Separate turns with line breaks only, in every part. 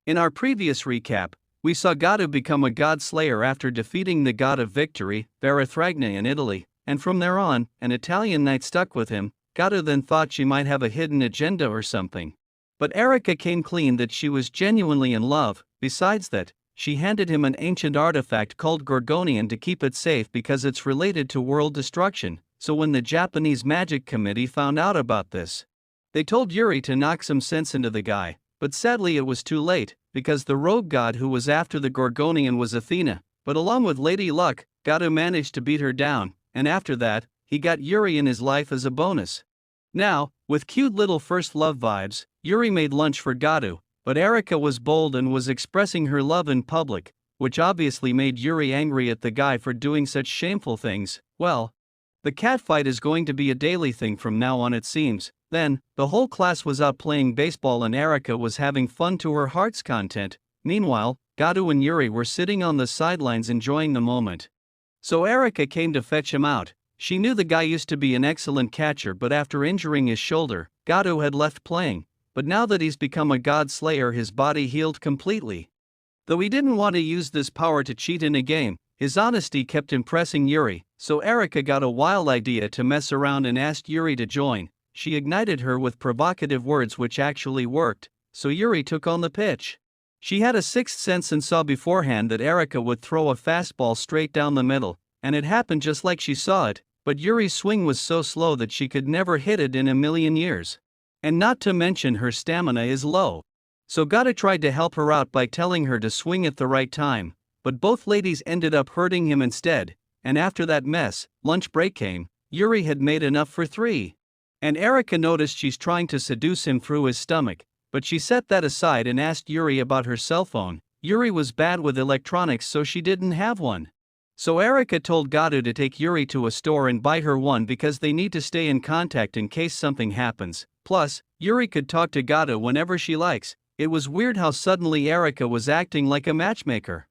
In our previous recap, we saw Godo become a god slayer after defeating the god of victory, Varathragna in Italy, and from there on, an Italian knight stuck with him. Godo then thought she might have a hidden agenda or something. But Erika came clean that she was genuinely in love. Besides that, she handed him an ancient artifact called Gorgonian to keep it safe because it's related to world destruction. So when the Japanese magic committee found out about this, they told Yuri to knock some sense into the guy, but sadly it was too late, because the rogue god who was after the Gorgonian was Athena, but along with Lady Luck, Godo managed to beat her down, and after that, he got Yuri in his life as a bonus. Now, with cute little first love vibes, Yuri made lunch for Godo, but Erika was bold and was expressing her love in public, which obviously made Yuri angry at the guy for doing such shameful things. Well, the catfight is going to be a daily thing from now on, it seems. Then, the whole class was out playing baseball and Erika was having fun to her heart's content. Meanwhile, Godo and Yuri were sitting on the sidelines enjoying the moment. So Erika came to fetch him out. She knew the guy used to be an excellent catcher, but after injuring his shoulder, Godo had left playing. But now that he's become a god slayer, his body healed completely. Though he didn't want to use this power to cheat in a game, his honesty kept impressing Yuri, so Erika got a wild idea to mess around and asked Yuri to join. She ignited her with provocative words which actually worked, so Yuri took on the pitch. She had a sixth sense and saw beforehand that Erika would throw a fastball straight down the middle, and it happened just like she saw it, but Yuri's swing was so slow that she could never hit it in a million years. And not to mention her stamina is low. So Godo tried to help her out by telling her to swing at the right time, but both ladies ended up hurting him instead, and after that mess, lunch break came. Yuri had made enough for 3. And Erika noticed she's trying to seduce him through his stomach, but she set that aside and asked Yuri about her cell phone. Yuri was bad with electronics, so she didn't have one. So Erika told Godo to take Yuri to a store and buy her one because they need to stay in contact in case something happens. Plus, Yuri could talk to Godo whenever she likes. It was weird how suddenly Erika was acting like a matchmaker.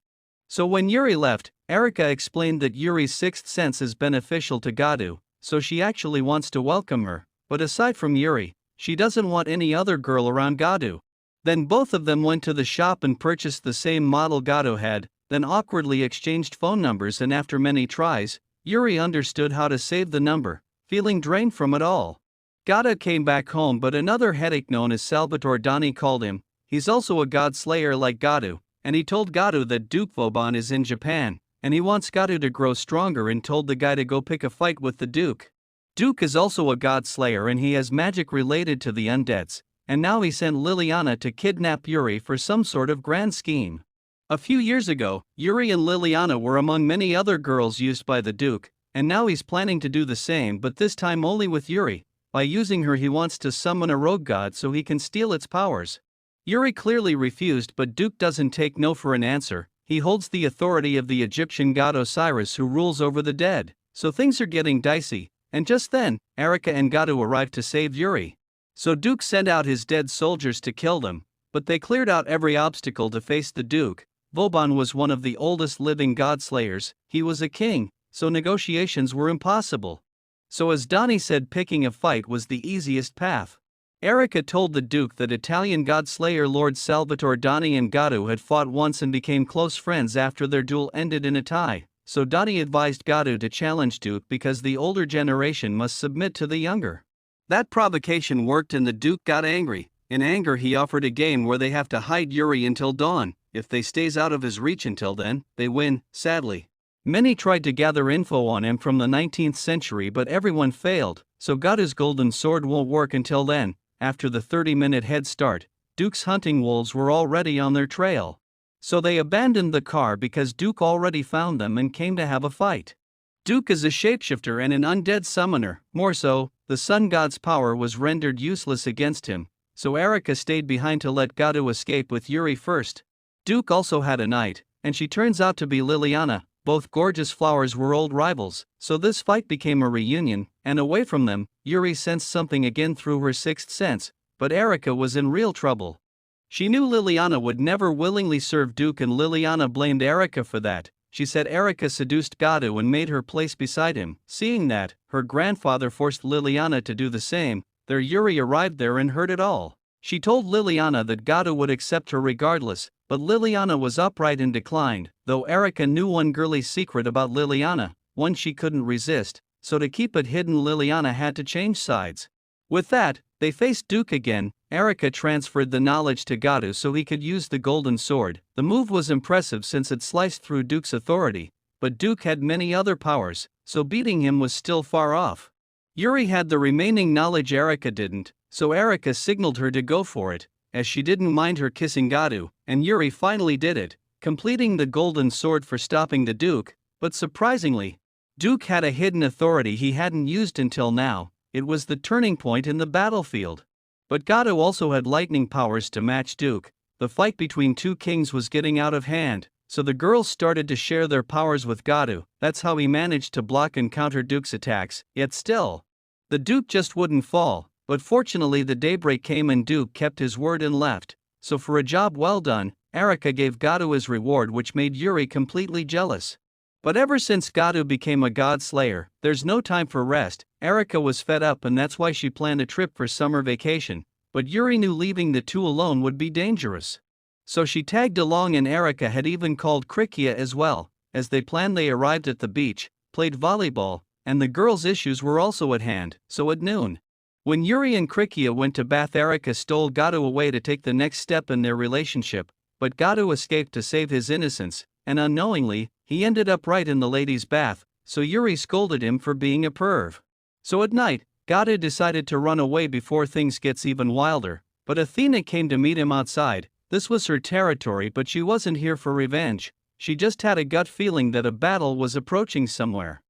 So when Yuri left, Erika explained that Yuri's sixth sense is beneficial to Godo, so she actually wants to welcome her. But aside from Yuri, she doesn't want any other girl around Godo. Then both of them went to the shop and purchased the same model Godo had, then awkwardly exchanged phone numbers, and after many tries, Yuri understood how to save the number, feeling drained from it all. Godo came back home, but another headache known as Salvatore Dani called him. He's also a god slayer like Godo, and he told Godo that Duke Vauban is in Japan, and he wants Godo to grow stronger and told the guy to go pick a fight with the Duke. Duke is also a god slayer and he has magic related to the undeads, and now he sent Liliana to kidnap Yuri for some sort of grand scheme. A few years ago, Yuri and Liliana were among many other girls used by the Duke, and now he's planning to do the same, but this time only with Yuri. By using her he wants to summon a rogue god so he can steal its powers. Yuri clearly refused, but Duke doesn't take no for an answer. He holds the authority of the Egyptian god Osiris who rules over the dead, so things are getting dicey. And just then, Erika and Godo arrived to save Yuri. So Duke sent out his dead soldiers to kill them, but they cleared out every obstacle to face the Duke. Vauban was one of the oldest living god slayers. He was a king, so negotiations were impossible. So as Donnie said, picking a fight was the easiest path. Erika told the Duke that Italian god slayer Lord Salvatore Dani and Godo had fought once and became close friends after their duel ended in a tie. So Dani advised Godo to challenge Duke because the older generation must submit to the younger. That provocation worked and the Duke got angry. In anger he offered a game where they have to hide Yuri until dawn. If they stays out of his reach until then, they win. Sadly, many tried to gather info on him from the 19th century, but everyone failed, so Godo's golden sword won't work until then. After the 30-minute head start, Duke's hunting wolves were already on their trail. So they abandoned the car because Duke already found them and came to have a fight. Duke is a shapeshifter and an undead summoner. More so, the sun god's power was rendered useless against him, so Erika stayed behind to let Godo escape with Yuri first. Duke also had a knight, and she turns out to be Liliana. Both gorgeous flowers were old rivals, so this fight became a reunion, and away from them, Yuri sensed something again through her sixth sense, but Erika was in real trouble. She knew Liliana would never willingly serve Duke, and Liliana blamed Erika for that. She said Erika seduced Godo and made her place beside him. Seeing that, her grandfather forced Liliana to do the same. Their Yuri arrived there and heard it all. She told Liliana that Godo would accept her regardless, but Liliana was upright and declined, though Erika knew one girly's secret about Liliana, one she couldn't resist, so to keep it hidden Liliana had to change sides. With that, they faced Duke again. Erika transferred the knowledge to Godo so he could use the golden sword. The move was impressive since it sliced through Duke's authority, but Duke had many other powers, so beating him was still far off. Yuri had the remaining knowledge Erika didn't, so Erika signaled her to go for it, as she didn't mind her kissing Godo, and Yuri finally did it, completing the golden sword for stopping the Duke, but surprisingly, Duke had a hidden authority he hadn't used until now. It was the turning point in the battlefield. But Godo also had lightning powers to match Duke. The fight between two kings was getting out of hand, so the girls started to share their powers with Godo. That's how he managed to block and counter Duke's attacks, yet still, the Duke just wouldn't fall. But fortunately the daybreak came and Duke kept his word and left, so for a job well done, Erika gave Godo his reward, which made Yuri completely jealous. But ever since Godo became a god slayer, there's no time for rest. Erika was fed up and that's why she planned a trip for summer vacation, but Yuri knew leaving the two alone would be dangerous. So she tagged along, and Erika had even called Krikia as well. As they planned, they arrived at the beach, played volleyball, and the girls' issues were also at hand, so at noon, when Yuri and Krikia went to bath, Erika stole Godo away to take the next step in their relationship, but Godo escaped to save his innocence, and unknowingly, he ended up right in the ladies' bath, so Yuri scolded him for being a perv. So at night, Godo decided to run away before things gets even wilder, but Athena came to meet him outside. This was her territory, but she wasn't here for revenge. She just had a gut feeling that a battle was approaching somewhere.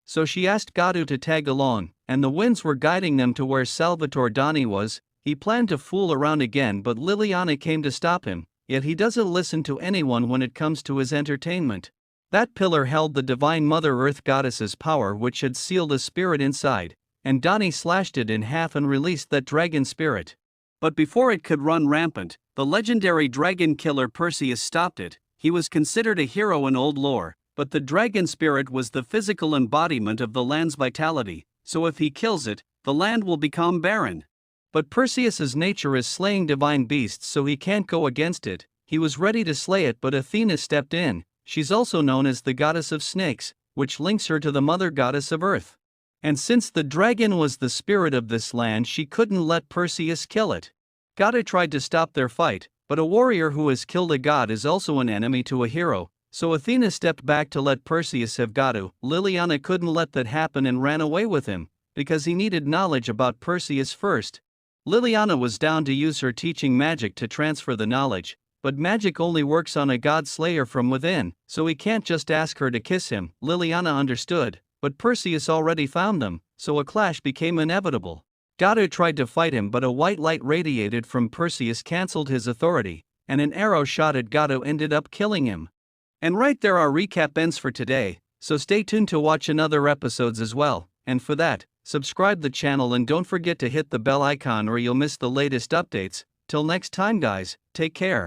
So she asked Godo to tag along, and the winds were guiding them to where Salvatore Dani was. He planned to fool around again, but Liliana came to stop him, yet he doesn't listen to anyone when it comes to his entertainment. That pillar held the divine Mother Earth goddess's power, which had sealed a spirit inside, and Dani slashed it in half and released that dragon spirit. But before it could run rampant, the legendary dragon killer Perseus stopped it. He was considered a hero in old lore, but the dragon spirit was the physical embodiment of the land's vitality, so if he kills it, the land will become barren. But Perseus's nature is slaying divine beasts, so he can't go against it. He was ready to slay it, but Athena stepped in. She's also known as the goddess of snakes, which links her to the mother goddess of earth. And since the dragon was the spirit of this land, she couldn't let Perseus kill it. Godo tried to stop their fight, but a warrior who has killed a god is also an enemy to a hero, so Athena stepped back to let Perseus have Godo. Liliana couldn't let that happen and ran away with him, because he needed knowledge about Perseus first. Liliana was down to use her teaching magic to transfer the knowledge, but magic only works on a god slayer from within, so he can't just ask her to kiss him. Liliana understood, but Perseus already found them, so a clash became inevitable. Godo tried to fight him, but a white light radiated from Perseus cancelled his authority, and an arrow shot at Godo ended up killing him. And right there, our recap ends for today, so stay tuned to watch another episodes as well, and for that, subscribe the channel and don't forget to hit the bell icon or you'll miss the latest updates. Till next time guys, take care.